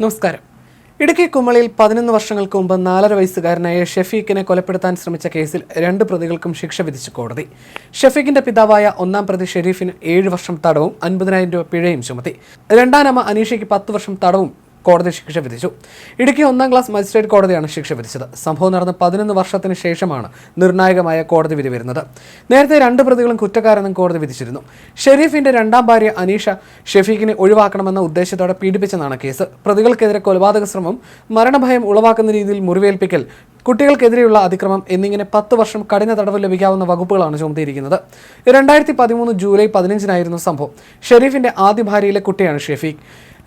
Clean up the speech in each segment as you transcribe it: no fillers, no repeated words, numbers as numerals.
നമസ്കാരം. ഇടുക്കി കുമളിയിൽ 11 വർഷങ്ങൾക്ക് മുമ്പ് 4.5 വയസ്സുകാരനായ ഷെഫീഖിനെ കൊലപ്പെടുത്താൻ ശ്രമിച്ച കേസിൽ 2 പ്രതികൾക്കും ശിക്ഷ വിധിച്ചു കോടതി. ഷെഫീഖിന്റെ പിതാവായ 1-ാം പ്രതി ഷെരീഫിന് 7 വർഷം തടവും 50,000 രൂപ പിഴയും ചുമത്തി. രണ്ടാം അമ്മ അനീഷയ്ക്ക് 10 വർഷം തടവും കോടതി ശിക്ഷ വിധിച്ചു. ഇടുക്കി 1-ാം ക്ലാസ് മജിസ്ട്രേറ്റ് കോടതിയാണ് ശിക്ഷ വിധിച്ചത്. സംഭവം നടന്ന് 11 വർഷത്തിന് ശേഷമാണ് നിർണായകമായ കോടതി വിധി വരുന്നത്. നേരത്തെ 2 പ്രതികളും കുറ്റക്കാരെന്നും കോടതി വിധിച്ചിരുന്നു. ഷെരീഫിന്റെ രണ്ടാം ഭാര്യ അനീഷ ഷെഫീഖിനെ ഒഴിവാക്കണമെന്ന ഉദ്ദേശത്തോടെ പീഡിപ്പിച്ചെന്നാണ് കേസ്. പ്രതികൾക്കെതിരെ കൊലപാതക ശ്രമം, മരണഭയം ഉളവാക്കുന്ന രീതിയിൽ മുറിവേൽപ്പിക്കൽ, കുട്ടികൾക്കെതിരെയുള്ള അതിക്രമം എന്നിങ്ങനെ 10 വർഷം കഠിന തടവ് ലഭിക്കാവുന്ന വകുപ്പുകളാണ് ചുമത്തിയിരിക്കുന്നത്. 2013 ജൂലൈ 15-നായിരുന്നു സംഭവം. ഷെരീഫിന്റെ ആദ്യ ഭാര്യയിലെ കുട്ടിയാണ് ഷെഫീഖ്.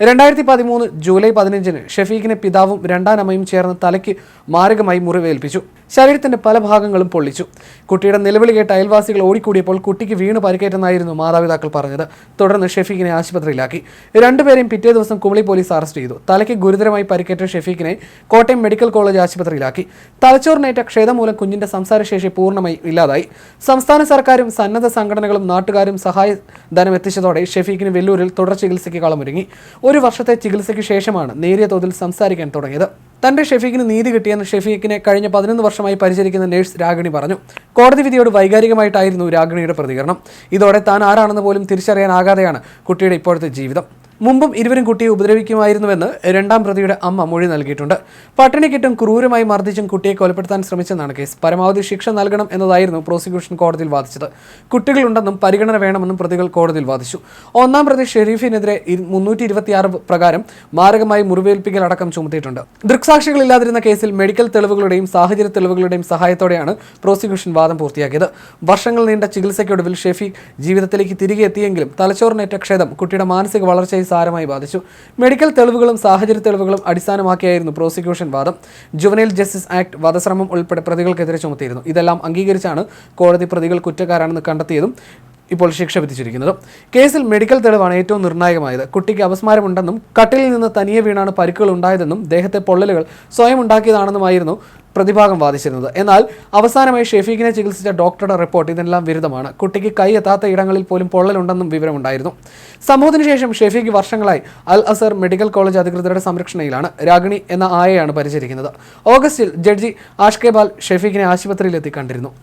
2013 ജൂലൈ 15-ന് ഷെഫീഖിനെ പിതാവും രണ്ടാം അമ്മയും ചേർന്ന് തലയ്ക്ക് മാരകമായി മുറിവേൽപ്പിച്ചു. ശരീരത്തിന്റെ പല ഭാഗങ്ങളും പൊള്ളിച്ചു. കുട്ടിയുടെ നിലവിളി കേട്ട അയൽവാസികൾ ഓടിക്കൂടിയപ്പോൾ കുട്ടിക്ക് വീണ് പരിക്കേറ്റെന്നായിരുന്നു മാതാപിതാക്കൾ പറഞ്ഞത്. തുടർന്ന് ഷെഫീഖിനെ ആശുപത്രിയിലാക്കി. രണ്ടുപേരെയും പിറ്റേ ദിവസം കുമളി പോലീസ് അറസ്റ്റ് ചെയ്തു. തലയ്ക്ക് ഗുരുതരമായി പരിക്കേറ്റ ഷെഫീഖിനെ കോട്ടയം മെഡിക്കൽ കോളേജ് ആശുപത്രിയിലാക്കി. തലച്ചോറിനേറ്റ ക്ഷതം മൂലം കുഞ്ഞിന്റെ സംസാരശേഷി പൂർണ്ണമായി ഇല്ലാതായി. സംസ്ഥാന സർക്കാരും സന്നദ്ധ സംഘടനകളും നാട്ടുകാരും സഹായ ധനം എത്തിച്ചതോടെ ഷെഫീഖിന് വെല്ലൂരിൽ തുടർ ചികിത്സയ്ക്ക് കളമൊരുങ്ങി. 1 വർഷത്തെ ചികിത്സയ്ക്ക് ശേഷമാണ് നേരിയ തോതിൽ സംസാരിക്കാൻ തുടങ്ങിയത്. തന്റെ ഷെഫീഖിന് നീതി കിട്ടിയെന്ന് ഷെഫീഖിനെ കഴിഞ്ഞ 11 വർഷമായി പരിചരിക്കുന്ന നഴ്സ് രാഗിണി പറഞ്ഞു. കോടതി വിധിയോട് വൈകാരികമായിട്ടായിരുന്നു രാഗിണിയുടെ പ്രതികരണം. ഇതോടെ താൻ ആരാണെന്ന് പോലും തിരിച്ചറിയാനാകാതെയാണ് കുട്ടിയുടെ ഇപ്പോഴത്തെ ജീവിതം. മുമ്പും ഇരുവരും കുട്ടിയെ ഉപദ്രവിക്കുമായിരുന്നുവെന്ന് 2-ാം പ്രതിയുടെ അമ്മ മൊഴി നൽകിയിട്ടുണ്ട്. പട്ടിണിക്കിട്ടും ക്രൂരമായി മർദ്ദിച്ചും കുട്ടിയെ കൊലപ്പെടുത്താൻ ശ്രമിച്ചെന്നാണ് കേസ്. പരമാവധി ശിക്ഷ നൽകണം എന്നതായിരുന്നു പ്രോസിക്യൂഷൻ കോടതിയിൽ വാദിച്ചത്. കുട്ടികളുണ്ടെന്നും പരിഗണന വേണമെന്നും പ്രതികൾ കോടതിയിൽ വാദിച്ചു. 1-ാം പ്രതി ഷെരീഫിനെതിരെ 326 പ്രകാരം മാരകമായി മുറിവേൽപ്പിക്കൽ അടക്കം ചുമത്തിയിട്ടുണ്ട്. ദൃക്സാക്ഷികളില്ലാതിരുന്ന കേസിൽ മെഡിക്കൽ തെളിവുകളുടെയും സാഹചര്യ തെളിവുകളുടെയും സഹായത്തോടെയാണ് പ്രോസിക്യൂഷൻ വാദം പൂർത്തിയാക്കിയത്. വർഷങ്ങൾ നീണ്ട ചികിത്സയ്ക്കൊടുവിൽ ഷെഫീഖ് ജീവിതത്തിലേക്ക് തിരികെ എത്തിയെങ്കിലും തലച്ചോറിനേറ്റ ക്ഷതം കുട്ടിയുടെ മാനസിക വളർച്ചയെ സാരമായി ബാധിച്ചു. മെഡിക്കൽ തെളിവുകളും സാഹചര്യ തെളിവുകളും അടിസ്ഥാനമാക്കിയായിരുന്നു പ്രോസിക്യൂഷൻ വാദം. ജുവനൈൽ ജസ്റ്റിസ് ആക്ട്, വധശ്രമം ഉൾപ്പെടെ പ്രതികൾക്കെതിരെ ചുമത്തിയിരുന്നു. ഇതെല്ലാം അംഗീകരിച്ചാണ് കോടതി പ്രതികൾ കുറ്റക്കാരാണെന്ന് കണ്ടെത്തിയതും ഇപ്പോൾ ശിക്ഷ വിധിച്ചിരിക്കുന്നത്. കേസിൽ മെഡിക്കൽ തെളിവാണ് ഏറ്റവും നിർണായകമായത്. കുട്ടിക്ക് അപസ്മാരമുണ്ടെന്നും കട്ടിലിൽ നിന്ന് തനിയെ വീണാണ് പരിക്കുകൾ ഉണ്ടായതെന്നും ദേഹത്തെ പൊള്ളലുകൾ സ്വയം ഉണ്ടാക്കിയതാണെന്നുമായിരുന്നു പ്രതിഭാഗം വാദിച്ചിരുന്നത്. എന്നാൽ അവസാനമായി ഷെഫീഖിനെ ചികിത്സിച്ച ഡോക്ടറുടെ റിപ്പോർട്ട് ഇതെല്ലാം വിരുദ്ധമാണ്. കുട്ടിക്ക് കൈ എത്താത്ത ഇടങ്ങളിൽ പോലും പൊള്ളലുണ്ടെന്നും വിവരമുണ്ടായിരുന്നു. സംഭവത്തിന് ശേഷം ഷെഫീഖ് വർഷങ്ങളായി അൽ അസർ മെഡിക്കൽ കോളേജ് അധികൃതരുടെ സംരക്ഷണയിലാണ്. രാഗിണി എന്ന ആയയാണ് പരിചരിക്കുന്നത്. ഓഗസ്റ്റിൽ ജഡ്ജി ആഷ്കേബാൽ ഷെഫീഖിനെ ആശുപത്രിയിലെത്തി കണ്ടിരുന്നു.